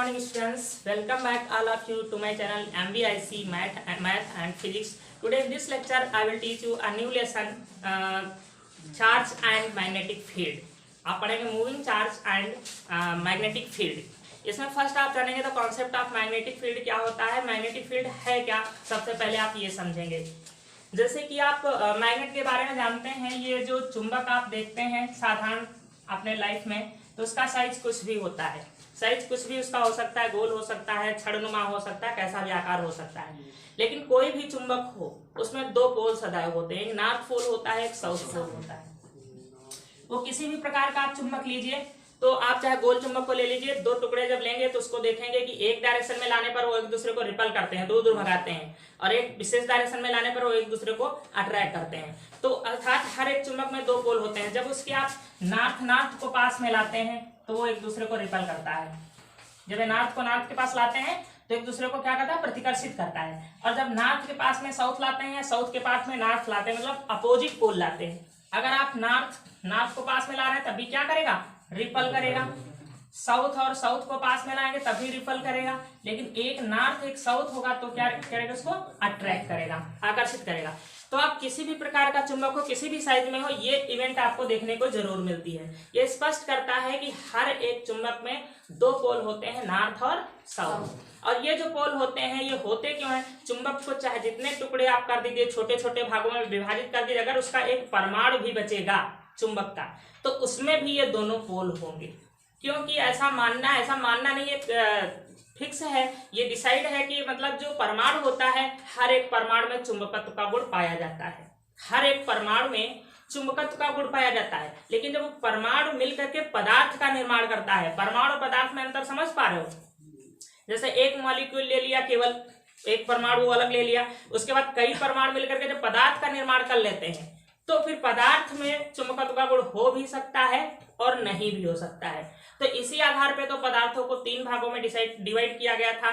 morning students, welcome back all of you to my channel MVIC Math and Physics. Today in this lecture I will teach you a new lesson, charge and magnetic field. आप पढ़ेंगे moving charge and magnetic field. इसमें first आप जानेंगे तो concept of magnetic field क्या होता है, magnetic field है क्या, सबसे पहले आप ये समझेंगे। जैसे कि आप मैग्नेट के बारे में जानते हैं, ये जो चुंबक आप देखते हैं साधारण अपने लाइफ में, तो उसका साइज कुछ भी होता है, साइज कुछ भी उसका हो सकता है, गोल हो सकता है, छड़नुमा हो सकता है, कैसा भी आकार हो सकता है। लेकिन कोई भी चुंबक हो उसमें दो पोल सदैव होते हैं, एक नॉर्थ पोल होता है, एक साउथ पोल होता है। वो किसी भी प्रकार का आप चुंबक लीजिए, तो आप चाहे गोल चुंबक को ले लीजिए, दो टुकड़े जब लेंगे तो उसको देखेंगे कि एक डायरेक्शन में लाने पर वो एक दूसरे को रिपल करते हैं, दूर दूर भगाते हैं, और एक विशेष डायरेक्शन में लाने पर वो एक दूसरे को अट्रैक्ट करते हैं। तो अर्थात हर एक चुंबक में दो पोल होते हैं। जब उसके आप नॉर्थ को पास में लाते हैं तो वो एक दूसरे को रिपल करता है। जब नॉर्थ को नॉर्थ के पास लाते हैं तो एक दूसरे को क्या करता है, प्रतिकर्षित करता है। और जब नॉर्थ के पास में साउथ लाते हैं, साउथ के पास में नॉर्थ लाते हैं, मतलब अपोजिट पोल लाते हैं। अगर आप नॉर्थ को पास में ला रहे हैं तब भी क्या करेगा, रिपल करेगा। साउथ और साउथ को पास में लाएंगे तभी रिपल करेगा। लेकिन एक नॉर्थ एक साउथ होगा तो क्या करेगा, उसको अट्रैक्ट करेगा, आकर्षित करेगा। तो आप किसी भी प्रकार का चुंबक हो, किसी भी साइज में हो, ये इवेंट आपको देखने को जरूर मिलती है। ये स्पष्ट करता है कि हर एक चुंबक में दो पोल होते हैं, नॉर्थ और साउथ। और ये जो पोल होते हैं ये होते क्यों हैं, चुंबक को चाहे जितने टुकड़े आप कर दीजिए, छोटे छोटे भागों में विभाजित कर दीजिए, अगर उसका एक परमाणु भी बचेगा चुंबक का तो उसमें भी ये दोनों पोल होंगे। क्योंकि ऐसा मानना नहीं है, फिक्स है, ये डिसाइड है कि मतलब जो परमाणु होता है, हर एक परमाणु में चुंबकत्व का गुण पाया जाता है, हर एक परमाणु में चुंबकत्व का गुण पाया जाता है। लेकिन जब परमाणु मिलकर के पदार्थ का निर्माण करता है, परमाणु पदार्थ में अंतर समझ पा रहे हो? जैसे एक मॉलिक्यूल ले लिया, केवल एक परमाणु अलग ले लिया, उसके बाद कई परमाणु मिलकर के जब पदार्थ का निर्माण कर लेते हैं तो फिर पदार्थ में चुंबकत्व का गुण हो भी सकता है और नहीं भी हो सकता है। तो इसी आधार पे तो पदार्थों को तीन भागों में डिवाइड किया गया था,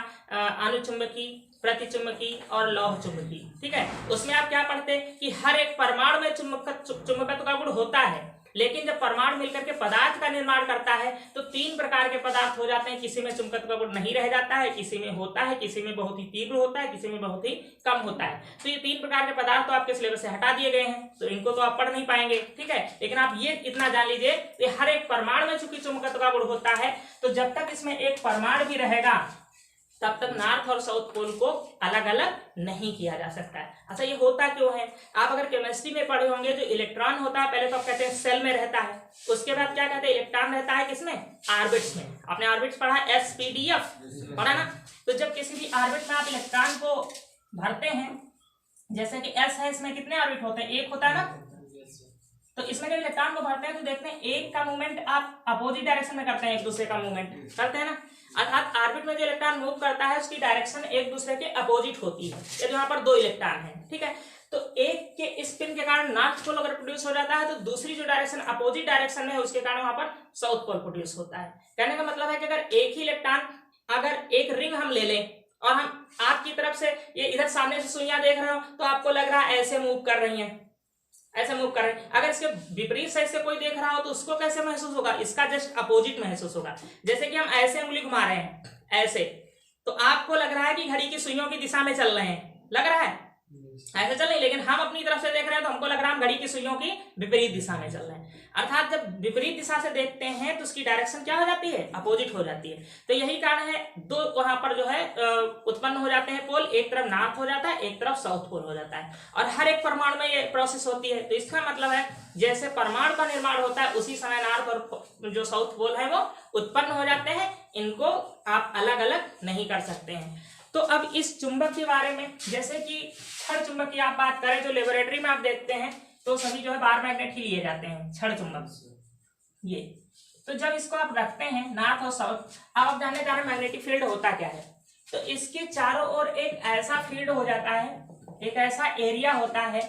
अनुचुंबकी, प्रतिचुंबकी और लौह चुंबकी। ठीक है, उसमें आप क्या पढ़ते कि हर एक परमाणु में चुंबकत्व का गुण होता है। लेकिन जब परमाणु मिलकर के पदार्थ का निर्माण करता है तो तीन प्रकार के पदार्थ हो जाते हैं। किसी में चुंबकत्व का गुण नहीं रह जाता है, किसी में होता है, किसी में बहुत ही तीव्र होता है, किसी में बहुत ही कम होता है। तो ये तीन प्रकार के पदार्थ तो आपके सिलेबस से हटा दिए गए हैं, तो इनको तो आप पढ़ नहीं पाएंगे। ठीक है, लेकिन आप ये इतना जान लीजिए कि हर एक परमाणु में चूंकि चुंबकत्व का गुण होता है, तो जब तक इसमें एक परमाणु भी रहेगा तब तक नॉर्थ और साउथ पोल को अलग अलग नहीं किया जा सकता है। अच्छा, ये होता क्यों है? आप अगर केमिस्ट्री में पढ़े होंगे, जो इलेक्ट्रॉन होता है पहले तो आप कहते हैं सेल में रहता है, उसके बाद क्या कहते हैं, इलेक्ट्रॉन रहता है किसमें, ऑर्बिट्स में। आपने ऑर्बिट्स पढ़ा, SPDF पढ़ा ना? तो जब किसी भी ऑर्बिट में आप इलेक्ट्रॉन को भरते हैं, जैसे कि S है, इसमें कितने ऑर्बिट होते हैं, एक होता है ना? तो इसमें जब इलेक्ट्रॉन को भरते हैं तो देखते हैं एक का मूवमेंट आप अपोजिट डायरेक्शन में करते हैं, एक दूसरे का मूवमेंट करते हैं ना। अर्थात ऑर्बिट में जो इलेक्ट्रॉन मूव करता है उसकी डायरेक्शन एक दूसरे के अपोजिट होती है। ये यहाँ पर दो इलेक्ट्रॉन है, ठीक है, तो एक के स्पिन के कारण नॉर्थ पोल अगर प्रोड्यूस हो जाता है तो दूसरी जो डायरेक्शन अपोजिट डायरेक्शन में है उसके कारण वहां पर साउथ पोल प्रोड्यूस होता है। कहने का मतलब है कि अगर एक ही इलेक्ट्रॉन, अगर एक रिंग हम ले लें और हम आपकी तरफ से ये इधर सामने से सुइयां देख रहे हो तो आपको लग रहा है ऐसे मूव कर रही है, ऐसे मूव कर रहे हैं। अगर इसके विपरीत साइड से कोई देख रहा हो तो उसको कैसे महसूस होगा, इसका जस्ट अपोजिट महसूस होगा। जैसे कि हम ऐसे उंगली घुमा रहे हैं ऐसे, तो आपको लग रहा है कि घड़ी की सुइयों की दिशा में चल रहे हैं, लग रहा है ऐसे चल रही, लेकिन हम अपनी तरफ से देख रहे हैं तो हमको लग रहा है हम घड़ी की सुइयों की विपरीत दिशा में चल रहे हैं। अर्थात जब विपरीत दिशा से देखते हैं तो उसकी डायरेक्शन क्या हो जाती है, अपोजिट हो जाती है। तो यही कारण है दो वहां पर जो है उत्पन्न हो जाते हैं पोल, एक तरफ नॉर्थ हो जाता है, एक तरफ साउथ पोल हो जाता है, और हर एक परमाणु में ये प्रोसेस होती है। तो इसका मतलब है जैसे परमाणु का निर्माण होता है उसी समय नॉर्थ और जो साउथ पोल है वो उत्पन्न हो जाते हैं। इनको आप अलग अलग नहीं कर सकते हैं। तो अब इस चुंबक के बारे में, जैसे कि छड़ चुंबक की आप बात करें जो लेबोरेटरी में आप देखते हैं तो सभी जो है बार मैग्नेट ही लिए जाते हैं, छड़ चुंबक ये। तो जब इसको आप रखते हैं नॉर्थ और साउथ, अब आप जानने जा रहे हैं मैग्नेटिक फील्ड होता क्या है। तो इसके चारों ओर एक ऐसा फील्ड हो जाता है, एक ऐसा एरिया होता है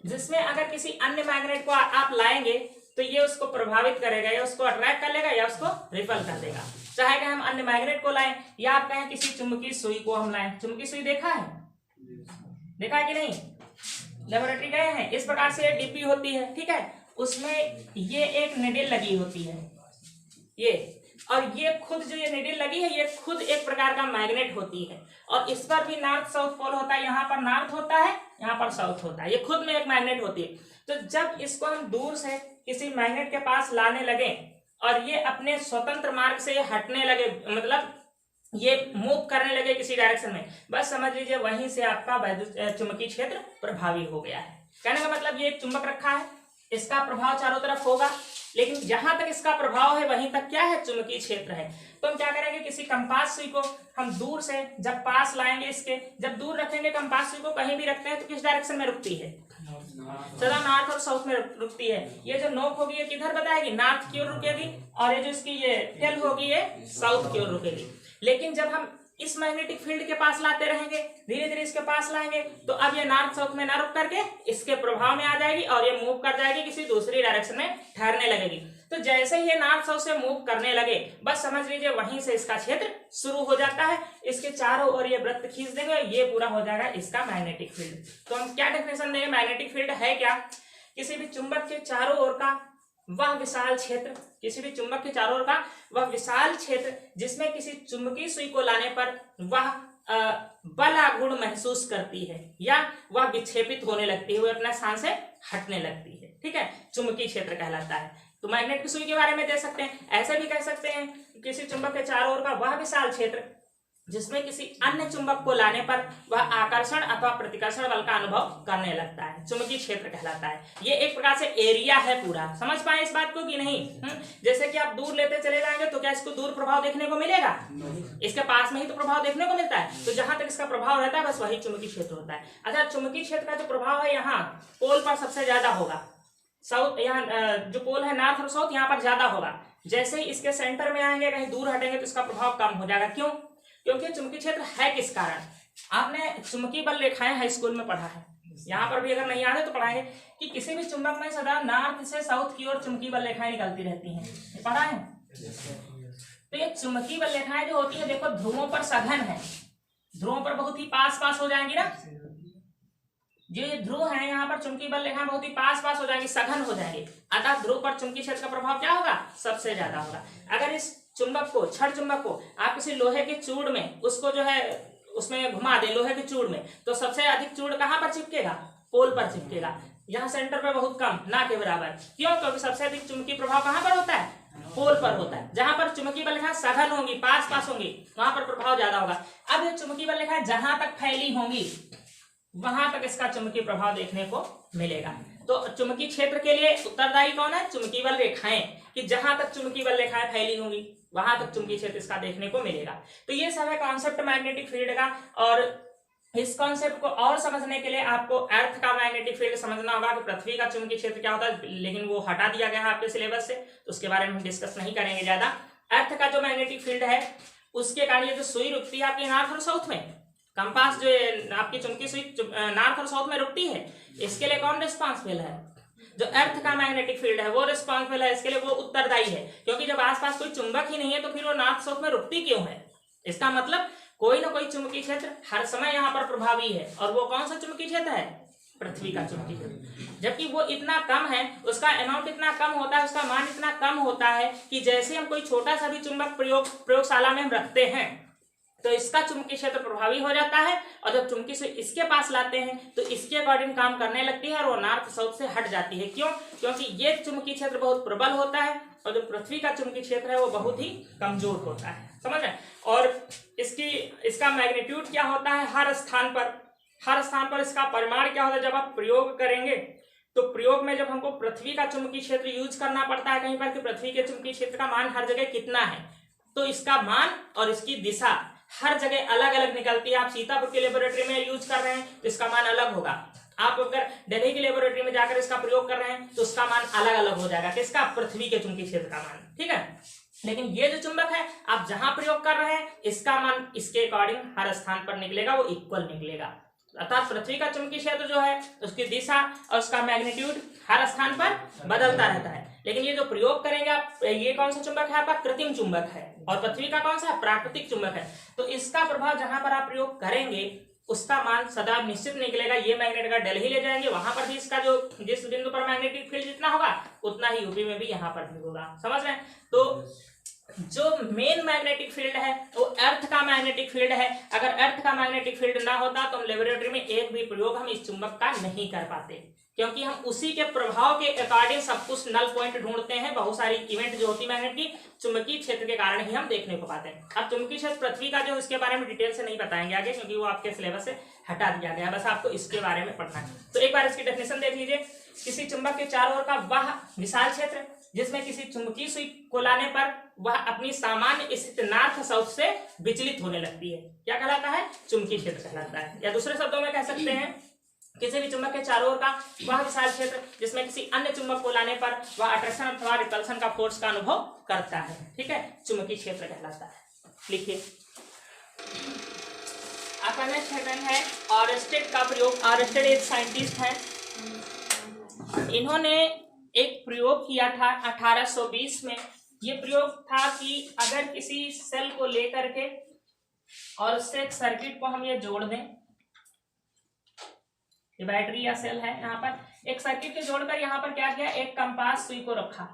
जिसमें अगर किसी अन्य मैग्नेट को आप लाएंगे तो ये उसको प्रभावित करेगा, या उसको अट्रैक्ट कर लेगा या उसको रिपल कर देगा। चाहे कि हम अन्य मैग्नेट को लाएं या आप कहें किसी चुंबकीय सुई को हम लाएं। चुंबकीय सुई देखा है कि नहीं, लेबोरेटरी गए हैं? इस प्रकार से डिब्बी होती है, ठीक है, उसमें ये एक निडल लगी होती है, ये और ये खुद जो ये नीडल लगी है ये खुद एक प्रकार का मैग्नेट होती है, और इस पर भी नॉर्थ साउथ पोल होता है, यहाँ पर नॉर्थ होता है, यहाँ पर साउथ होता है, ये खुद में एक मैग्नेट होती है। तो जब इसको हम दूर से किसी मैग्नेट के पास लाने लगे और ये अपने स्वतंत्र मार्ग से हटने लगे, मतलब ये मूव करने लगे किसी डायरेक्शन में, बस समझ लीजिए वहीं से आपका वैद्युत चुंबकीय क्षेत्र प्रभावी हो गया है। कहने का मतलब ये एक चुंबक रखा है, इसका प्रभाव चारों तरफ होगा, लेकिन जहां तक इसका प्रभाव है वहीं तक क्या है, चुंबकीय क्षेत्र है। तो हम क्या करेंगे, किसी कंपास सुई को हम दूर से जब पास लाएंगे, इसके जब दूर रखेंगे कंपास सुई को कहीं भी रखते हैं तो किस डायरेक्शन में रुकती है, सदा नॉर्थ और साउथ में रुकती है। ये जो नोक होगी ये किधर बताएगी, नॉर्थ की ओर रुकेगी, और ये जो इसकी ये टेल होगी ये साउथ की ओर रुकेगी। लेकिन जब हम इस मैग्नेटिक फील्ड के पास लाते रहेंगे, धीरे धीरे इसके पास लाएंगे, तो अब ये नॉर्थ साउथ में ना रुक करके इसके प्रभाव में आ जाएगी और ये मूव कर जाएगी, किसी दूसरी डायरेक्शन में ठहरने लगेगी। तो जैसे ही ये नॉर्थ साउथ से मूव करने लगे, बस समझ लीजिए वहीं से इसका क्षेत्र शुरू हो जाता है। इसके चारों ओर ये वृत्त खींच देंगे, ये पूरा हो जाएगा इसका मैग्नेटिक फील्ड। तो हम क्या डेफिनेशन देंगे, मैग्नेटिक फील्ड है क्या, किसी भी चुंबक के चारों ओर का वह विशाल क्षेत्र, किसी भी चुंबक के चारों ओर का वह विशाल क्षेत्र जिसमें किसी चुंबकीय सुई को लाने पर वह बल आघूर्ण महसूस करती है या वह विक्षेपित होने लगती है, वह अपने स्थान से हटने लगती है। ठीक है, चुंबकीय क्षेत्र कहलाता है। तो मैग्नेट की सुई के बारे में दे सकते हैं, ऐसे भी कह सकते हैं किसी चुंबक के चारों ओर का वह विशाल क्षेत्र जिसमें किसी अन्य चुंबक को लाने पर वह आकर्षण अथवा प्रतिकर्षण बल का अनुभव करने लगता है, चुंबकीय क्षेत्र कहलाता है। ये एक प्रकार से एरिया है पूरा, समझ पाए इस बात को कि नहीं। जैसे कि आप दूर लेते चले जाएंगे तो क्या इसको दूर प्रभाव देखने को मिलेगा, इसके पास में ही तो प्रभाव देखने को मिलता है। तो जहां तक इसका प्रभाव रहता है बस वही चुंबकीय क्षेत्र होता है। अच्छा, चुंबकीय क्षेत्र का जो प्रभाव है यहाँ पोल पर सबसे ज्यादा होगा, साउथ यहाँ जो पोल है नॉर्थ और साउथ यहाँ पर ज्यादा होगा। जैसे ही इसके सेंटर में आएंगे, कहीं दूर हटेंगे तो इसका प्रभाव कम हो जाएगा। क्यों, क्योंकि चुंबकीय क्षेत्र है किस कारण, आपने चुंबकीय बल रेखाएं हाई स्कूल में पढ़ा है, यहाँ पर भी अगर नहीं याद है तो पढ़ाएंगे कि किसी भी चुंबक में सदा नॉर्थ से साउथ की ओर चुंबकीय बल रेखाएं निकलती रहती हैं, ये पढ़ा है। तो ये चुंबकीय बल रेखाएं जो होती है, देखो ध्रुवों पर सघन है, ध्रुवों पर बहुत ही पास पास हो जाएंगी ना, जो ये ध्रुव है यहाँ पर चुंबकीय बल रेखाएं बहुत ही पास पास हो जाएंगी, सघन हो जाएंगे, अतः ध्रुव पर चुंबकीय क्षेत्र का प्रभाव क्या होगा, सबसे ज्यादा होगा। अगर इस चुंबक को, छड़ चुंबक को आप किसी लोहे के चूड़ में उसको जो है उसमें घुमा दे, लोहे के चूड़ में, तो सबसे अधिक चूड़ कहाँ पर चिपकेगा, पोल पर चिपकेगा, यहाँ सेंटर पे बहुत कम, ना के बराबर। क्यों, क्योंकि सबसे अधिक चुंबकीय प्रभाव कहाँ पर होता है, पोल पर होता है। जहां पर चुंबकीय बल रेखाएं सघन होंगी, पास पास होंगी, वहां पर प्रभाव ज्यादा होगा। अब ये चुंबकीय बल रेखाएं जहां तक फैली होंगी वहां तक इसका चुंबकीय प्रभाव देखने को मिलेगा। तो चुंबकीय क्षेत्र के लिए उत्तरदायी कौन है, चुंबकीय बल रेखाएं, कि जहां तक चुंबकीय बल रेखाएं फैली होंगी वहां तक चुंबकीय क्षेत्र इसका देखने को मिलेगा। तो ये सब है कॉन्सेप्ट मैग्नेटिक फील्ड का, और इस कॉन्सेप्ट को और समझने के लिए आपको अर्थ का मैग्नेटिक फील्ड समझना होगा कि पृथ्वी का चुंबकीय क्षेत्र क्या होता है, लेकिन वो हटा दिया गया है आपके सिलेबस से, तो उसके बारे में हम डिस्कस नहीं करेंगे ज्यादा। अर्थ का जो मैग्नेटिक फील्ड है उसके कारण ये जो सुई रुकती है आपकी नॉर्थ और साउथ में, कंपास जो आपकी चुंबकीय सुई नॉर्थ और साउथ में रुकती है, इसके लिए कौन रिस्पॉन्सिबल है, जो अर्थ का मैग्नेटिक फील्ड है वो रिस्पॉन्सिबल है, इसके लिए वो उत्तरदायी है। क्योंकि जब आसपास कोई चुंबक ही नहीं है तो फिर वो नॉर्थ साउथ में रुकती क्यों है, इसका मतलब कोई ना कोई चुंबकीय क्षेत्र हर समय यहाँ पर प्रभावी है, और वो कौन सा चुंबकीय क्षेत्र है, पृथ्वी का चुंबकीय क्षेत्र। जबकि वो इतना कम है, उसका अमाउंट इतना कम होता है, उसका मान इतना कम होता है कि जैसे हम कोई छोटा सा भी चुंबक प्रयोगशाला में हम रखते हैं तो इसका चुंबकीय क्षेत्र प्रभावी हो जाता है, और जब चुंबकीय से इसके पास लाते हैं तो इसके अकॉर्डिंग काम करने लगती है और वो नॉर्थ साउथ से हट जाती है। क्यों, क्योंकि ये चुंबकीय क्षेत्र बहुत प्रबल होता है और जो पृथ्वी का चुंबकीय क्षेत्र है वो बहुत ही कमजोर होता है, समझ रहे। और इसका मैग्नीट्यूड क्या होता है, हर स्थान पर इसका परिमाण क्या होता है। जब आप प्रयोग करेंगे तो प्रयोग में जब हमको पृथ्वी का चुंबकीय क्षेत्र यूज करना पड़ता है कहीं पर कि पृथ्वी के चुंबकीय क्षेत्र का मान हर जगह कितना है, तो इसका मान और इसकी दिशा हर जगह अलग अलग निकलती है। आप सीतापुर की लेबोरेटरी में यूज कर रहे हैं तो इसका मान अलग होगा, आप अगर दिल्ली की लेबोरेटरी में जाकर इसका प्रयोग कर रहे हैं तो उसका मान अलग अलग हो जाएगा, किसका, पृथ्वी के चुंबकीय क्षेत्र का मान, ठीक है। लेकिन ये जो चुंबक है आप जहां प्रयोग कर रहे हैं इसका मान इसके अकॉर्डिंग हर स्थान पर निकलेगा, वो इक्वल निकलेगा। अर्थात पृथ्वी का चुंबकीय क्षेत्र जो है उसकी दिशा और उसका मैग्नीट्यूड हर स्थान पर बदलता रहता है। लेकिन ये जो प्रयोग करेंगे आप, ये कौन सा चुंबक है आपका, कृत्रिम चुंबक है, और पृथ्वी का कौन सा है, प्राकृतिक चुंबक है। तो इसका प्रभाव जहां पर आप प्रयोग करेंगे उसका मान सदा निश्चित निकलेगा। ये मैग्नेट का दिल्ली ले जाएंगे, वहां पर भी इसका जो जिस बिंदु पर मैग्नेटिक फील्ड जितना होगा उतना ही यूपी में भी यहाँ पर भी होगा, समझ रहे हैं। तो जो मेन मैग्नेटिक फील्ड है वो अर्थ का मैग्नेटिक फील्ड है। अगर अर्थ का मैग्नेटिक फील्ड ना होता तो हम लेबोरेटरी में एक भी प्रयोग हम इस चुंबक का नहीं कर पाते, क्योंकि हम उसी के प्रभाव के अकॉर्डिंग सब कुछ नल पॉइंट ढूंढते हैं। बहुत सारी इवेंट जो होती है मैग्नेट की चुंबकीय क्षेत्र के कारण ही हम देखने को पाते हैं। अब चुंबकीय क्षेत्र पृथ्वी का जो इसके बारे में डिटेल से नहीं बताएंगे आगे, क्योंकि वो आपके सिलेबस से हटा दिया गया है, बस आपको इसके बारे में पढ़ना है। तो एक बार इसकी डेफिनेशन देख लीजिए। किसी चुंबक के चारों ओर का वह विशाल क्षेत्र जिसमें किसी चुंबकीय सुई को लाने पर वह अपनी सामान्य स्थिति नॉर्थ साउथ से विचलित होने लगती है, क्या कहलाता है? चुंबकीय क्षेत्र कहलाता है। या दूसरे शब्दों में कह सकते हैं किसी भी चुंबक के चारों ओर का वह विशाल क्षेत्र जिसमें किसी अन्य चुंबक को लाने पर वह अट्रैक्शन अथवा रिपल्शन का फोर्स का अनुभव करता है, ठीक है, चुंबकीय क्षेत्र कहलाता है। लिखिए आपका नेक्स्ट हेडलाइन है ऑरेस्टेड का प्रयोग। ऑरेस्टेड एक साइंटिस्ट है, इन्होंने एक प्रयोग किया था 1820 में। ये प्रयोग था कि अगर किसी सेल को लेकर के और उससे एक सर्किट को हम ये जोड़ दें, ये बैटरी या सेल है, यहाँ पर एक सर्किट को जोड़कर यहाँ पर क्या किया, एक कंपास सुई को रखा।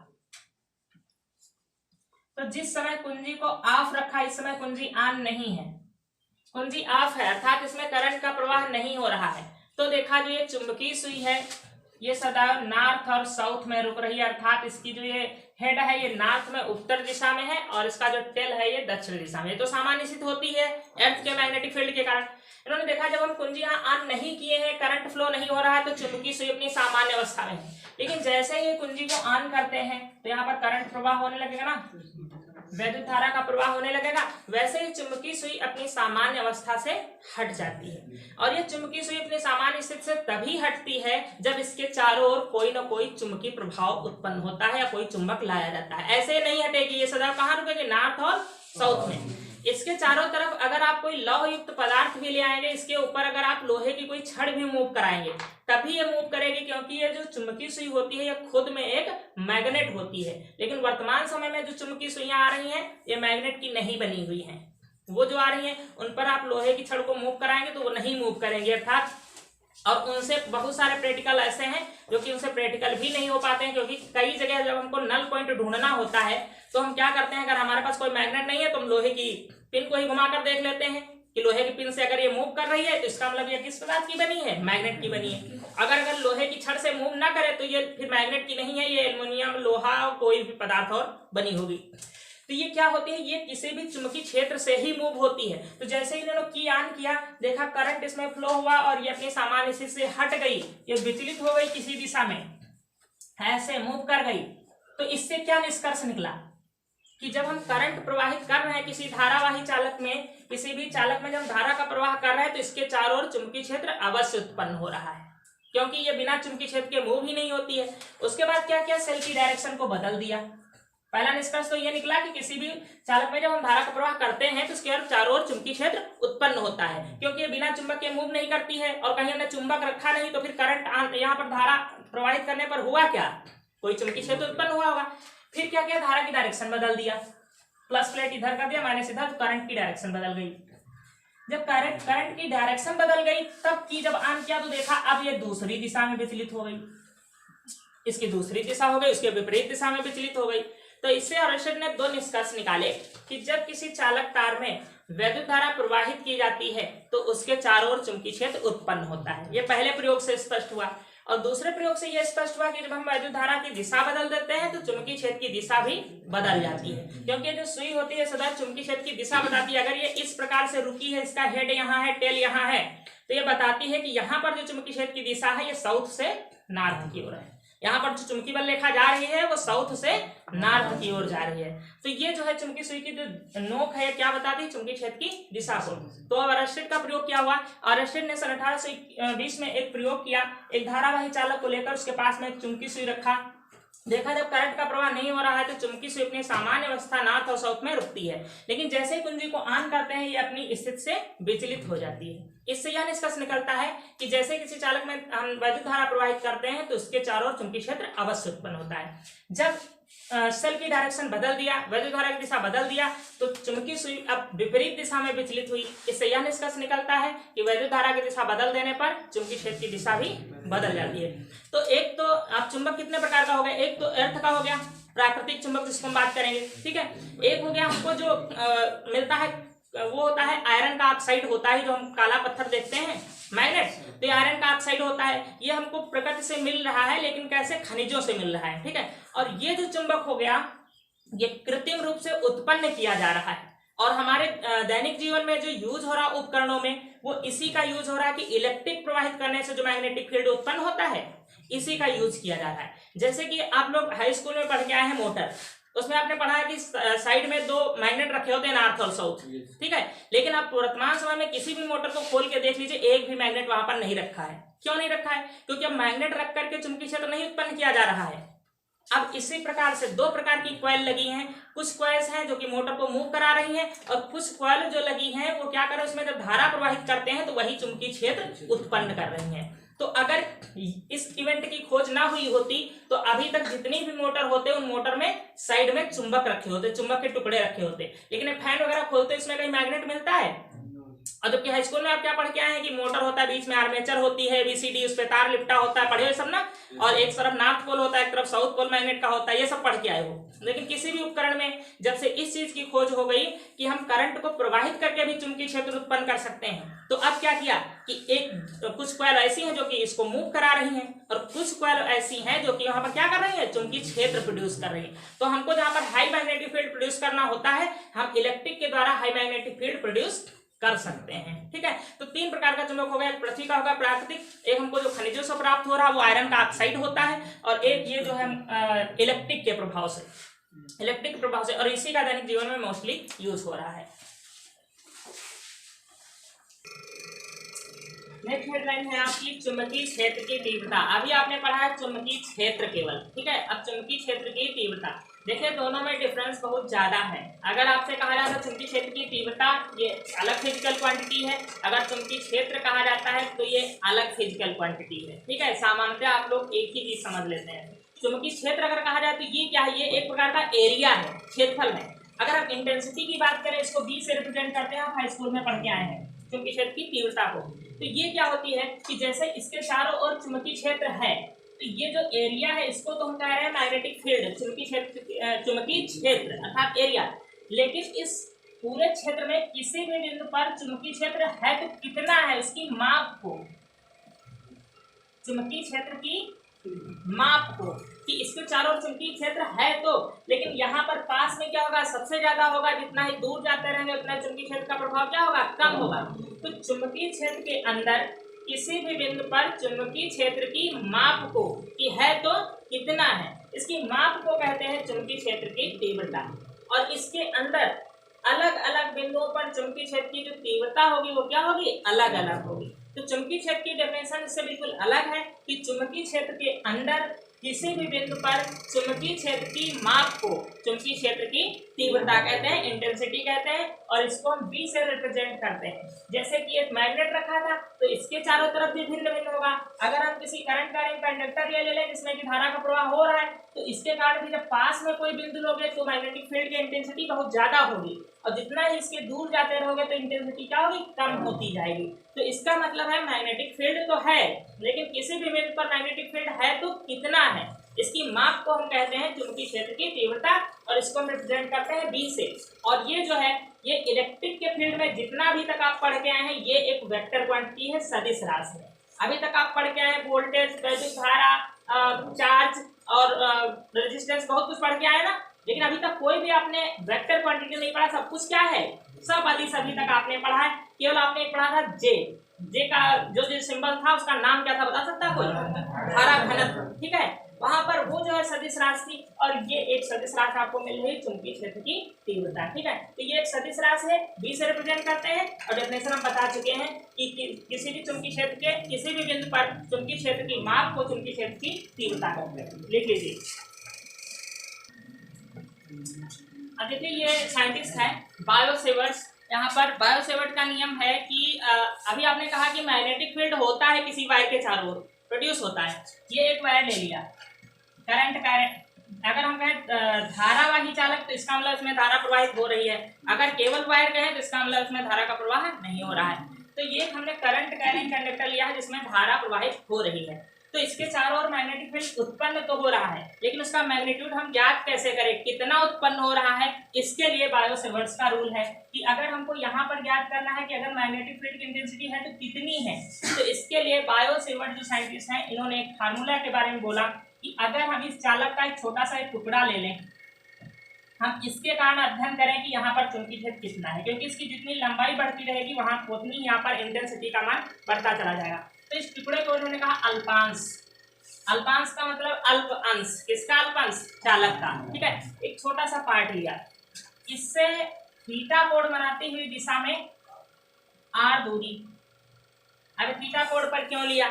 तो जिस समय कुंजी को ऑफ रखा, इस समय कुंजी ऑन नहीं है, कुंजी ऑफ है, अर्थात इसमें करंट का प्रवाह नहीं हो रहा है। तो देखा जो ये चुंबकीय सुई है ये सदैव नॉर्थ और साउथ में रुक रही है, अर्थात इसकी जो ये हेड है ये नॉर्थ में उत्तर दिशा में है और इसका जो टेल है ये दक्षिण दिशा में। तो सामान्य स्थिति होती है अर्थ के मैग्नेटिक फील्ड के कारण। इन्होंने देखा जब हम कुंजी यहाँ ऑन नहीं किए हैं, करंट फ्लो नहीं हो रहा है, तो चुंबकीय सुई अपनी सामान्य अवस्था में है। लेकिन जैसे ही कुंजी को ऑन करते हैं तो यहाँ पर करंट प्रवाह होने लगेगा ना, वैद्युत धारा का प्रवाह होने लगेगा। वैसे ही चुंबकीय सुई अपनी सामान्य अवस्था से हट जाती है। और ये चुंबकीय सुई अपनी सामान्य स्थिति से तभी हटती है जब इसके चारों ओर कोई ना कोई चुंबकीय प्रभाव उत्पन्न होता है या कोई चुंबक लाया जाता है। ऐसे नहीं हटेगी, ये सदैव कहाँ रुकेगी, नॉर्थ और साउथ में। इसके चारों तरफ अगर आप कोई लौह युक्त पदार्थ भी ले आएंगे, इसके ऊपर अगर आप लोहे की कोई छड़ भी मूव कराएंगे तभी ये मूव करेगी, क्योंकि ये जो चुंबकीय सुई होती है ये खुद में एक मैग्नेट होती है। लेकिन वर्तमान समय में जो चुंबकीय सुइयां आ रही हैं ये मैग्नेट की नहीं बनी हुई हैं। वो जो आ रही हैं उन पर आप लोहे की छड़ को मूव कराएंगे तो वो नहीं मूव करेंगे, अर्थात और उनसे बहुत सारे प्रैक्टिकल ऐसे हैं जो कि उनसे प्रैक्टिकल भी नहीं हो पाते हैं, क्योंकि कई जगह जब हमको नल पॉइंट ढूंढना होता है तो हम क्या करते हैं, अगर हमारे पास कोई मैग्नेट नहीं है तो हम लोहे की पिन को ही घुमाकर देख लेते हैं कि लोहे की पिन से अगर ये मूव कर रही है तो इसका मतलब ये किस पदार्थ की बनी है, मैग्नेट की बनी है। अगर लोहे की छड़ से मूव ना करे तो ये फिर मैग्नेट की नहीं है, ये एल्युमिनियम, लोहा और कोई भी पदार्थ और बनी होगी। तो ये क्या होती है, ये किसी भी चुंबकीय क्षेत्र से ही मूव होती है। तो जैसे ही इन्होंने की ऑन किया, देखा करंट इसमें फ्लो हुआ और ये अपनी सामान्य स्थिति से हट गई, ये विचलित हो गई किसी दिशा में, ऐसे मूव कर गई। तो इससे क्या निष्कर्ष निकला कि जब हम करंट प्रवाहित कर रहे हैं किसी धारावाही चालक में, किसी भी चालक में जब धारा का प्रवाह कर रहे हैं तो इसके चारों ओर चुंबकीय क्षेत्र अवश्य उत्पन्न हो रहा है, क्योंकि ये बिना चुंबकीय क्षेत्र के मूव ही नहीं होती है। उसके बाद क्या किया, सेल की डायरेक्शन को बदल दिया। पहला निष्कर्ष तो ये निकला कि किसी भी चालक में जब हम धारा का प्रवाह करते हैं तो उसके चारों ओर चुंबकीय क्षेत्र उत्पन्न होता है, क्योंकि ये बिना चुंबक के मूव नहीं करती है और कहीं हमने चुंबक रखा नहीं तो फिर करंट यहाँ पर धारा प्रवाहित करने पर हुआ क्या, कोई चुंबकीय क्षेत्र उत्पन्न हुआ होगा। फिर क्या किया, धारा की डायरेक्शन बदल दिया, प्लस प्लेट इधर कर दिया, माइनस इधर, तो करंट की डायरेक्शन बदल गई। जब करंट की डायरेक्शन बदल गई तब की जब ऑन किया तो देखा अब ये दूसरी दिशा में विचलित हो गई, इसकी दूसरी दिशा हो गई, उसके विपरीत दिशा में विचलित हो गई। तो इससे ऑरेस्टेड ने दो निष्कर्ष निकाले कि जब किसी चालक तार में वैद्युत धारा प्रवाहित की जाती है तो उसके चारों ओर चुंबकीय क्षेत्र उत्पन्न होता है। ये पहले प्रयोग से स्पष्ट हुआ। और दूसरे प्रयोग से यह स्पष्ट हुआ कि जब हम वैद्युत धारा की दिशा बदल देते हैं तो चुंबकीय क्षेत्र की दिशा भी बदल जाती है, क्योंकि जो सुई होती है सदा चुंबकीय क्षेत्र की दिशा बताती है। अगर ये इस प्रकार से रुकी है, इसका हेड यहाँ है, टेल यहाँ है, तो ये बताती है कि यहाँ पर जो चुंबकीय क्षेत्र की दिशा है ये साउथ से नॉर्थ की ओर है। यहाँ पर जो चुंबकीय बल रेखा जा रही है वो साउथ से नॉर्थ की ओर जा रही है। तो ये जो है चुंबकीय सुई की जो नोक है क्या बताती है, चुंबकीय क्षेत्र की दिशा को। तो अब ऑरेस्टेड का प्रयोग क्या हुआ, ऑरेस्टेड ने सन 1820 में एक प्रयोग किया। एक धारावाही चालक को लेकर उसके पास में एक चुंबकीय सुई रखा। देखा जब करंट का प्रवाह नहीं हो रहा है तो चुंबकीय सुई अपनी सामान्य अवस्था नॉर्थ और साउथ में रुकती है, लेकिन जैसे ही कुंजी को ऑन करते हैं ये अपनी स्थिति से विचलित हो जाती है। इससे यह निष्कर्ष निकलता है कि जैसे किसी चालक में हम वैद्युत धारा प्रवाहित करते हैं तो उसके चारों ओर चुंबकीय क्षेत्र अवश्य उत्पन्न होता है। जब सेल की डायरेक्शन बदल दिया, वैद्युत धारा की दिशा बदल दिया, तो चुंबकीय सुई अब विपरीत दिशा में विचलित हुई। इससे यह निष्कर्ष निकलता है कि वैद्युत धारा की दिशा बदल देने पर चुंबकीय क्षेत्र की दिशा भी बदल जाती है। तो एक तो अब चुंबक कितने प्रकार का हो गया, एक तो अर्थ का हो गया, प्राकृतिक चुंबक जिसको हम बात करेंगे, ठीक है। एक हो गया हमको जो मिलता है वो होता है आयरन का ऑक्साइड होता है, जो हम काला पत्थर देखते हैं मैग्नेट, तो आयरन का ऑक्साइड होता है, ये हमको प्रकृति से मिल रहा है, लेकिन कैसे, खनिजों से मिल रहा है, ठीक है। और ये जो चुंबक हो गया ये कृत्रिम रूप से उत्पन्न किया जा रहा है, और हमारे दैनिक जीवन में जो यूज हो रहा है उपकरणों में वो इसी का यूज हो रहा है कि इलेक्ट्रिक प्रवाहित करने से जो मैग्नेटिक फील्ड उत्पन्न होता है इसी का यूज किया जा रहा है। जैसे कि आप लोग हाई स्कूल में पढ़ के आए हैं मोटर, उसमें आपने पढ़ा है कि साइड में दो मैग्नेट रखे होते हैं नॉर्थ और साउथ, ठीक है। लेकिन आप वर्तमान समय में किसी भी मोटर को खोल के देख लीजिए, एक भी मैग्नेट वहां पर नहीं रखा है। क्यों नहीं रखा है? क्योंकि अब मैग्नेट रख करके चुंबकीय क्षेत्र नहीं उत्पन्न किया जा रहा है। अब इसी प्रकार से दो प्रकार की कॉइल लगी हैं, कुछ कॉइल्स हैं जो कि मोटर को मूव करा रही हैं, और कुछ कॉइल जो लगी हैं वो क्या कर रहे हैं, उसमें जब धारा प्रवाहित करते हैं तो वही चुंबकीय क्षेत्र उत्पन्न कर रही हैं। तो अगर इस इवेंट की खोज ना हुई होती तो अभी तक जितनी भी मोटर होते उन मोटर में साइड में चुंबक रखे होते, चुंबक के टुकड़े रखे होते, लेकिन फैन वगैरह खोलते इसमें कहीं मैग्नेट मिलता है। और जबकि हाई स्कूल में आप क्या पढ़ के आए हैं कि मोटर होता है, बीच में आर्मेचर होती है, बीसीडी, उस पे तार लिपटा होता है, पढ़े हो सब ना, और एक तरफ नॉर्थ पोल होता है, एक तरफ साउथ पोल मैग्नेट का होता है, ये सब पढ़ के आए हो। लेकिन किसी भी उपकरण में जब से इस चीज की खोज हो गई कि हम करंट को प्रवाहित करके भी चुंबकीय क्षेत्र उत्पन्न कर सकते हैं, तो अब क्या किया कि कुछ कॉइल ऐसी हैं जो कि इसको मूव करा रही हैं, और कुछ कॉइल ऐसी हैं जो कि वहां पर क्या कर रही है, चुंबकीय क्षेत्र प्रोड्यूस कर रही है। तो हमको जहां पर हाई मैग्नेटिक फील्ड प्रोड्यूस करना होता है, हम इलेक्ट्रिक के द्वारा हाई मैग्नेटिक फील्ड प्रोड्यूस कर सकते हैं, ठीक है। तो तीन प्रकार का चुंबक हो गया, पृथ्वी का होगा प्राकृतिक, एक हमको जो खनिजों से प्राप्त हो रहा है वो आयरन का ऑक्साइड होता है, और एक ये जो है इलेक्ट्रिक के प्रभाव से, और इसी का दैनिक जीवन में मोस्टली यूज हो रहा है। नेक्स्ट हेडलाइन है आपकी चुंबकीय क्षेत्र की तीव्रता। अभी आपने पढ़ा है चुंबकीय क्षेत्र केवल, ठीक है। अब चुंबकीय क्षेत्र की तीव्रता देखिए, दोनों में डिफरेंस बहुत ज्यादा है। अगर आपसे कहा जाता है चुंबकीय क्षेत्र की तीव्रता, ये अलग फिजिकल क्वांटिटी है, अगर चुंबकीय क्षेत्र कहा जाता है तो ये अलग फिजिकल क्वांटिटी है, ठीक है। सामान्यतः आप लोग एक ही चीज समझ लेते हैं। चुंबकीय क्षेत्र अगर कहा जाए तो ये क्या है, ये एक प्रकार का एरिया है, क्षेत्रफल है। अगर आप इंटेंसिटी की बात करें, इसको बी से रिप्रेजेंट करते हैं, आप हाई स्कूल में पढ़ के आए हैं चुंबकीय क्षेत्र की तीव्रता को। तो ये क्या होती है कि जैसे इसके चारों ओर चुंबकीय क्षेत्र है, तो ये जो एरिया है इसको तो हम कह रहे हैं मैग्नेटिक फील्ड, चुंबकीय क्षेत्र अर्थात एरिया। लेकिन इस पूरे क्षेत्र में किसी भी बिंदु पर चुंबकीय क्षेत्र है तो कितना है, उसकी माप को, चुंबकीय क्षेत्र की माप को, कि इसके चारों ओर चुंबकीय क्षेत्र है तो, लेकिन यहाँ पर पास में क्या होगा, सबसे ज्यादा होगा, जितना ही दूर जाते रहेंगे उतना चुंबकीय क्षेत्र का प्रभाव क्या होगा, कम होगा। तो चुंबकीय क्षेत्र के अंदर किसी भी बिंदु पर चुंबकीय क्षेत्र की माप को, कि है तो कितना है, इसकी माप को कहते हैं चुंबकीय क्षेत्र की तीव्रता। और इसके अंदर अलग अलग बिंदुओं पर चुंबकीय क्षेत्र की जो तीव्रता होगी वो क्या होगी, अलग अलग होगी। तो चुंबकीय क्षेत्र की डेफिनेशन इससे बिल्कुल अलग है कि चुंबकीय क्षेत्र के अंदर किसी भी बिंदु पर चुंबकीय क्षेत्र की माप को चुंबकीय क्षेत्र की तीव्रता कहते हैं, इंटेंसिटी कहते हैं, और इसको हम बी से रिप्रेजेंट करते हैं। जैसे कि एक मैग्नेट रखा था तो इसके चारों तरफ भी भिन्न भिन्न होगा। अगर हम किसी करंट कैरिंग कंडक्टर ले लें जिसमें कि धारा का प्रवाह हो रहा है, तो इसके कारण भी जब पास में कोई बिंदु लोगे तो मैग्नेटिक फील्ड की इंटेंसिटी बहुत ज्यादा होगी, और जितना ही इसके दूर जाते रहोगे तो इंटेंसिटी क्या होगी, कम होती जाएगी। तो इसका मतलब है मैग्नेटिक फील्ड तो है, लेकिन किसी भी बिंदु पर मैग्नेटिक फील्ड है तो कितना है, इसकी माप को हम कहते हैं चुंबकीय क्षेत्र की तीव्रता, और इसको हम रिप्रेजेंट करते हैं बी से। और ये जो है ये इलेक्ट्रिक के फील्ड में जितना अभी तक आप पढ़ के आए हैं ये एक वेक्टर क्वांटिटी है, सदिश राशि है। अभी तक आप पढ़ के आए हैं वोल्टेज, वैद्युत धारा, चार्ज और रेजिस्टेंस, बहुत कुछ पढ़ के आए ना, लेकिन अभी तक कोई भी आपने वेक्टर क्वांटिटी नहीं पढ़ा। सब कुछ क्या है, सब अदिश अभी तक आपने पढ़ा है, केवल आपने एक पढ़ा था जे का जो सिंबल था उसका नाम क्या था, बता सकता कोई, धारा घनत्व, ठीक है। वहां पर वो जो है सदिश राशि थी, और ये एक सदिश राशि आपको मिल रही चुंबकीय क्षेत्र की तीव्रता, ठीक है। तो ये एक सदिश राशि है, बी से रिप्रेजेंट करते हैं, और डेफिनेशन हम बता चुके हैं कि किसी भी चुंबकीय क्षेत्र के किसी भी बिंदु पर चुंबकीय क्षेत्र की माप को चुंबकीय क्षेत्र की तीव्रता कहते हैं। लिख लीजिए। अब देखिए ये साइंटिस्ट है बायोसेवर्ट्स। यहाँ पर बायोसेवर्ट का नियम है कि अभी आपने कहा कि मैग्नेटिक फील्ड होता है किसी वायर के चारों ओर, प्रोड्यूस होता है। ये एक वायर ले लिया, करंट, अगर हम कहें धारावाही चालक तो इसका मतलब इसमें धारा प्रवाहित हो रही है, अगर केवल वायर कहें तो इसका मतलब इसमें धारा का प्रवाह नहीं हो रहा है। तो ये हमने करंट कैरिंग कंडक्टर लिया है जिसमें धारा प्रवाहित हो रही है। तो इसके चारों ओर मैग्नेटिक फील्ड उत्पन्न तो हो रहा है, लेकिन उसका मैग्नीट्यूड हम ज्ञात कैसे करें, कितना उत्पन्न हो रहा है। इसके लिए बायो-सेवर्ट्स का रूल है कि अगर हमको यहाँ पर ज्ञात करना है कि अगर मैग्नेटिक फील्ड की इंटेंसिटी है तो कितनी है, तो इसके लिए बायो-सेवर्ट जो साइंटिस्ट हैं इन्होंने एक फार्मूला के बारे में बोला कि अगर हम इस चालक का एक छोटा सा एक टुकड़ा ले लें, हम इसके कारण अध्ययन करें कि यहाँ पर चुंबकीय क्षेत्र कितना है, क्योंकि इसकी जितनी लंबाई बढ़ती रहेगी वहां उतनी यहाँ पर इंटेंसिटी का मान बढ़ता चला जाएगा। तो इस टुकड़े को उन्होंने कहा अल्पांश। अल्पांश का मतलब अल्प अंश, किसका अल्प अंश, चालक का, ठीक है। एक छोटा सा पार्ट लिया, इससे थीटा कोण बनाती हुई दिशा में आर दूरी। अब थीटा कोण पर क्यों लिया,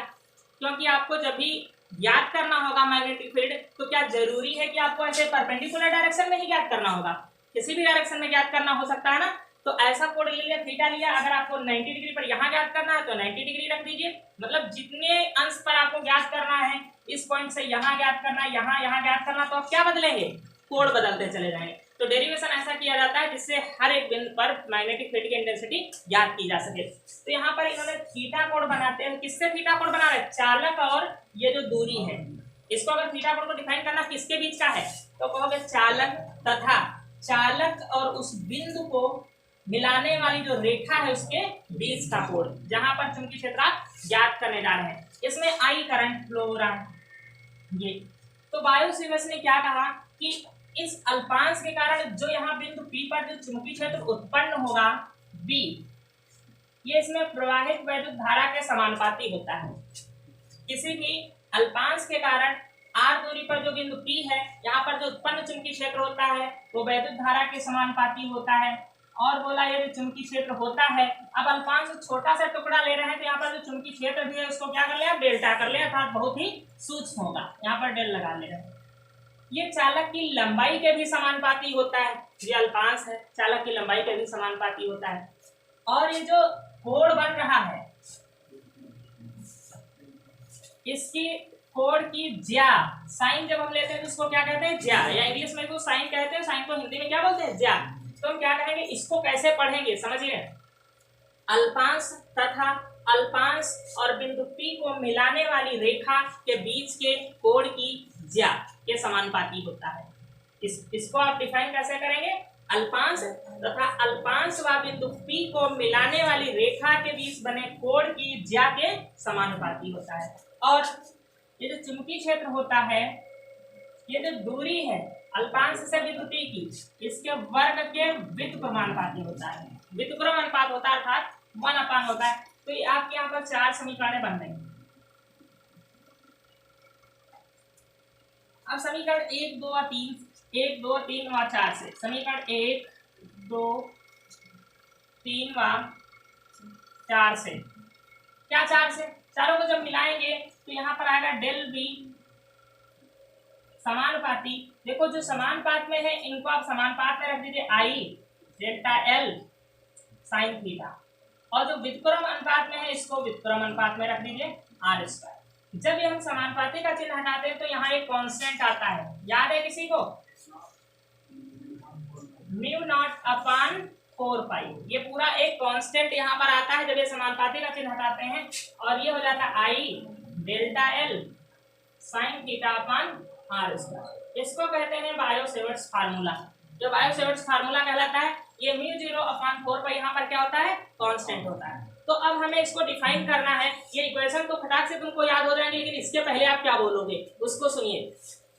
क्योंकि आपको जब भी ज्ञात करना होगा मैग्नेटिक फील्ड तो क्या जरूरी है कि आपको ऐसे परपेंडिकुलर डायरेक्शन में ही ज्ञात करना होगा, किसी भी डायरेक्शन में ज्ञात करना हो सकता है ना। तो ऐसा कोण ले लिया, थीटा लिया। अगर आपको 90 डिग्री पर यहाँ ज्ञात करना है तो 90 डिग्री रख दीजिए, मतलब जितने अंश पर आपको ज्ञात करना है, इस पॉइंट से यहाँ ज्ञात करना है, यहाँ ज्ञात करना, तो आप क्या बदलेंगे, कोण बदलते चले जाएंगे। तो डेरिवेशन ऐसा किया जाता है जिससे हर एक बिंदु पर मैग्नेटिक फील्ड की इंटेंसिटी ज्ञात की जा सके। तो यहाँ पर इन्होंने थीटा कोण बनाते हैं। किससे थीटा कोण बना रहे हैं, चालक और ये जो दूरी है, इसको अगर थीटा कोण को डिफाइन करना किसके बीच का है तो कहोगे चालक तथा चालक और उस बिंदु को मिलाने वाली जो रेखा है उसके बीच का कोण, जहां पर चुंबकीय क्षेत्र आप ज्ञात करने जा रहे हैं। इसमें आई करंट फ्लो हो रहा है ये। तो बायो-सेवर्ट्स ने क्या कहा कि इस अल्पांश के कारण जो यहाँ बिंदु P पर जो चुंबकीय क्षेत्र उत्पन्न होगा B, ये इसमें प्रवाहित वैद्युत धारा के समानुपाती होता है। किसी भी अल्पांश के कारण r दूरी पर जो बिंदु P है, यहाँ पर जो उत्पन्न चुंबकीय क्षेत्र होता है वो वैद्युत धारा के समानुपाती होता है। और बोला ये जो चुंबकीय क्षेत्र होता है, अब अल्पांश छोटा सा टुकड़ा ले रहे हैं तो यहाँ पर जो चुंबकीय क्षेत्र भी है उसको क्या कर लिया, डेल्टा कर लिया, अर्थात बहुत ही सूक्ष्म होगा, यहाँ पर डेल लगा ले रहे हैं। ये चालक की लंबाई के भी समानुपाती होता है, ये अल्पांश है, चालक की लंबाई के भी समानुपाती होता है। और ये जो कोण बन रहा है इसकी कोण की ज्या, साइन जब हम लेते हैं तो इसको क्या कहते हैं, ज्या, या इंग्लिश में इसको साइन कहते हैं, साइन को हिंदी में क्या बोलते हैं, ज्या। तो हम क्या कहेंगे, इसको कैसे पढ़ेंगे समझिए, अल्पांश तथा अल्पांश और बिंदु P को मिलाने वाली रेखा के बीच के कोण की ज्या के समानुपाती होता है। इसको आप डिफाइन कैसे करेंगे, अल्पांश तथा अल्पांश व बिंदु P को मिलाने वाली रेखा के बीच बने कोण की ज्या के समानुपाती होता है। और ये जो चुंबकीय क्षेत्र होता है, ये जो दूरी है अल्पांश से बिंदु P की, इसके वर्ग के व्युत्क्रमानुपाती होता है। व्युत्क्रम अनुपात होता है अर्थात 1/, होता है। तो ये आपके यहाँ पर 4 समीकरण बन रहे हैं। अब समीकरण 1, 2 और 3, 1, 2, 3 व 4 से, समीकरण 1, 2, 3 व 4 से, क्या 4 से, चारों को जब मिलाएंगे तो यहाँ पर आएगा डेल बी समानुपाती। देखो जो समानुपात में है इनको आप समानुपात में रख दीजिए आई डेल्टा एल साइन थीटा, और जो व्युत्क्रम अनुपात में है इसको व्युत्क्रम अनुपात में रख दीजिए आर स्क्वायर। जब ये हम समानुपाती का चिन्ह हटाते हैं तो यहाँ एक कांस्टेंट आता है, याद है किसी को, μ0/4π, ये पूरा एक कांस्टेंट यहाँ पर आता है जब ये समानुपाती का चिन्ह हटाते हैं, और ये हो जाता है I delta L sine theta upon are square. इसको कहते हैं बायो-सेवर्ट्स फार्मूला। जो बायो-सेवर्ट्स फार्मूला कहलाता है, ये μ0/4π यहाँ पर क्या होता है, कांस्टेंट होता है। तो अब हमें इसको डिफाइन करना है। ये इक्वेशन तो फटाक से तुमको याद हो जाएंगे, लेकिन इसके पहले आप क्या बोलोगे उसको सुनिए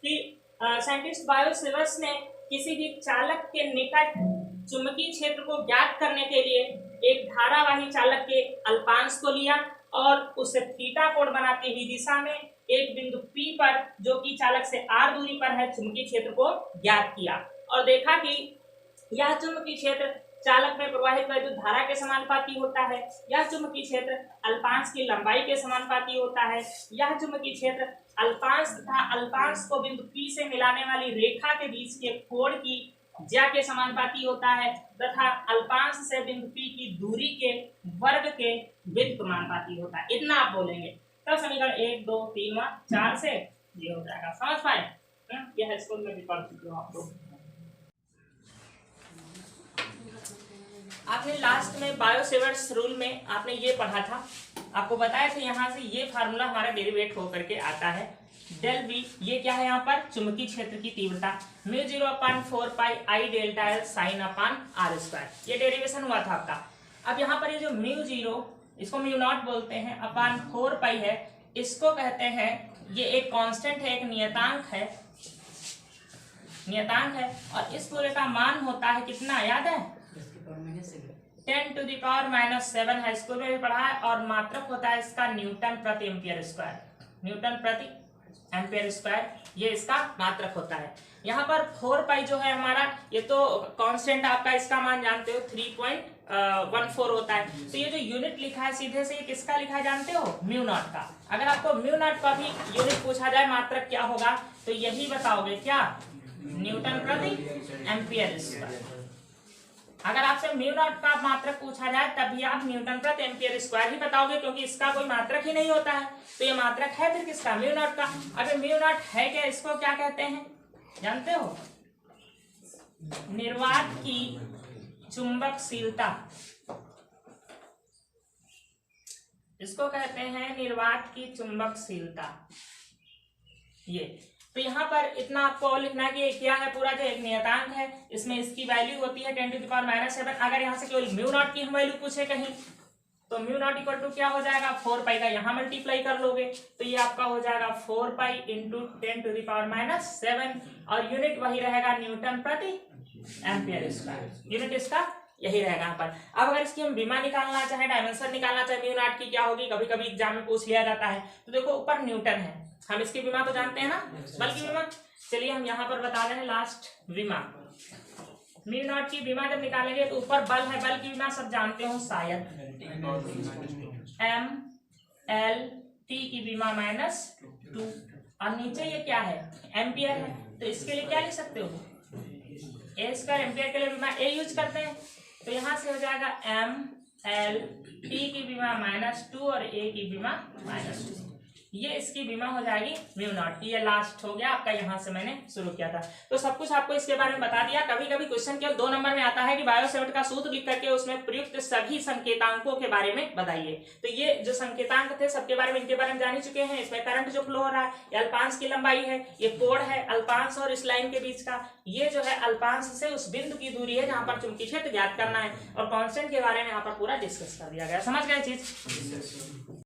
कि साइंटिस्ट बायो-सेवर्ट्स ने किसी भी चालक के निकट चुंबकीय क्षेत्र को ज्ञात करने के लिए एक धारावाही चालक के अल्पांश को लिया और उसे थीटा कोण बनाती हुई दिशा में एक बिंदु P पर जो कि चालक से r दूरी पर है चुंबकीय क्षेत्र को ज्ञात किया, और देखा कि यह चुंबकीय क्षेत्र चालक में प्रवाहित वैद्युत धारा के समानुपाती होता है, यह चुंबकीय क्षेत्र अल्पांश की लंबाई के समानुपाती होता है, यह चुंबकीय क्षेत्र अल्पांश तथा अल्पांश को बिंदु P से मिलाने वाली रेखा के बीच के कोण की ज्या के समानुपाती होता है, तथा अल्पांश से बिंदु P की दूरी के वर्ग के व्युत्क्रमानुपाती होता है। इतना आप बोलेंगे तब समीकरण 1, 2, 3 व 4 से ये हो जाएगा। समझ पाए, यह स्कूल में भी पढ़ चुके हो आप लोग। आपने लास्ट में बायो-सेवर्ट्स रूल में आपने ये पढ़ा था आपको बताया था यहाँ से ये फार्मूला हमारा डेरिवेट होकर के आता है। डेल बी ये क्या है यहाँ पर चुंबकीय क्षेत्र की तीव्रता mu 0/4 pi I delta L sine upon are square, ये डेरिवेशन हुआ था आपका। अब यहाँ पर ये जो म्यू 0 इसको म्यू नॉट बोलते हैं अपान 4 पाई है, इसको कहते हैं ये एक कांस्टेंट है, एक नियतांक है, और इस पूरे का मान होता है कितना याद है 10⁻⁻7 है, स्कूल में भी पढ़ा है, और मात्रक होता है इसका न्यूटन प्रति एम्पियर स्क्वायर, न्यूटन प्रति एम्पियर स्क्वायर, ये इसका मात्रक होता है। यहाँ पर 4 पाई जो है हमारा ये तो कांस्टेंट आपका, इसका मान जानते हो 3.14 होता है। तो ये जो यूनिट लिखा है सीधे से ये किसका लिखा है जानते हो म्यू नॉट का। अगर आपको म्यू नॉट का भी यूनिट पूछा जाए मात्रक क्या होगा तो यही बताओगे क्या न्यूटन प्रति एम्पियर स्क्वायर। अगर आपसे म्यू नॉट का मात्रक पूछा जाए तब भी आप न्यूटन प्रति एम्पियर स्क्वायर ही बताओगे, क्योंकि इसका कोई मात्रक ही नहीं होता है। तो ये मात्रक है फिर किसका म्यू नॉट का। अगर म्यू नॉट है क्या, इसको क्या कहते हैं जानते हो निर्वात की चुंबकशीलता, इसको कहते हैं निर्वात की चुंबकशीलता। ये तो यहाँ पर इतना आपको लिखना है कि क्या है पूरा जो एक नियतांक है, इसमें इसकी वैल्यू होती है 10⁻⁻7। अगर यहाँ से केवल म्यू नॉट की हम वैल्यू पूछे कहीं तो म्यू नॉट इक्वल टू क्या हो जाएगा 4 पाई का यहाँ मल्टीप्लाई कर लोगे तो ये आपका हो जाएगा 4 पाई इंटू 10⁻⁻7, और यूनिट वही रहेगा न्यूटन प्रति एम्पियर स्क्वायर, यूनिट इसका यही रहेगा यहाँ पर। अब अगर इसकी हम विमा निकालना चाहे, डायमेंशन निकालना चाहे म्यू नॉट की क्या होगी, कभी कभी एग्जाम में पूछ लिया जाता है। तो देखो ऊपर न्यूटन है, हम इसकी विमा तो जानते हैं ना, बल की विमा। चलिए हम यहाँ पर बता रहे हैं लास्ट विमा, म्यू नॉट की विमा जब निकालेंगे तो ऊपर बल है, बल की विमा सब जानते हो शायद m l t की विमा -2, और नीचे ये क्या है एम्पियर है, तो इसके लिए क्या लिख सकते हो a स्क्वायर, एम्पियर के लिए विमा a यूज करते हैं। तो यहाँ से हो जाएगा m l t की विमा -2 और a की विमा -2, ये इसकी बीमा हो जाएगी म्यू नॉट की। ये लास्ट हो गया आपका, यहाँ से मैंने शुरू किया था। तो सब कुछ आपको इसके बारे में बता दिया। कभी कभी क्वेश्चन केवल 2 नंबर में आता है कि बायोसेवर्ट का सूत्र लिख करके उसमें प्रयुक्त सभी संकेतांकों के बारे में बताइए। तो ये जो संकेतांक थे सबके बारे में, इनके बारे में जान ही चुके हैं। इसमें करंट जो फ्लो हो रहा है, ये अल्पांश की लंबाई है, ये कोण है अल्पांश और इस लाइन के बीच का, ये जो है अल्पांश से उस बिंदु की दूरी है जहां पर चुंबकीय क्षेत्र ज्ञात करना है, और कांस्टेंट के बारे में यहाँ पर पूरा डिस्कस कर दिया गया। समझ गए चीज।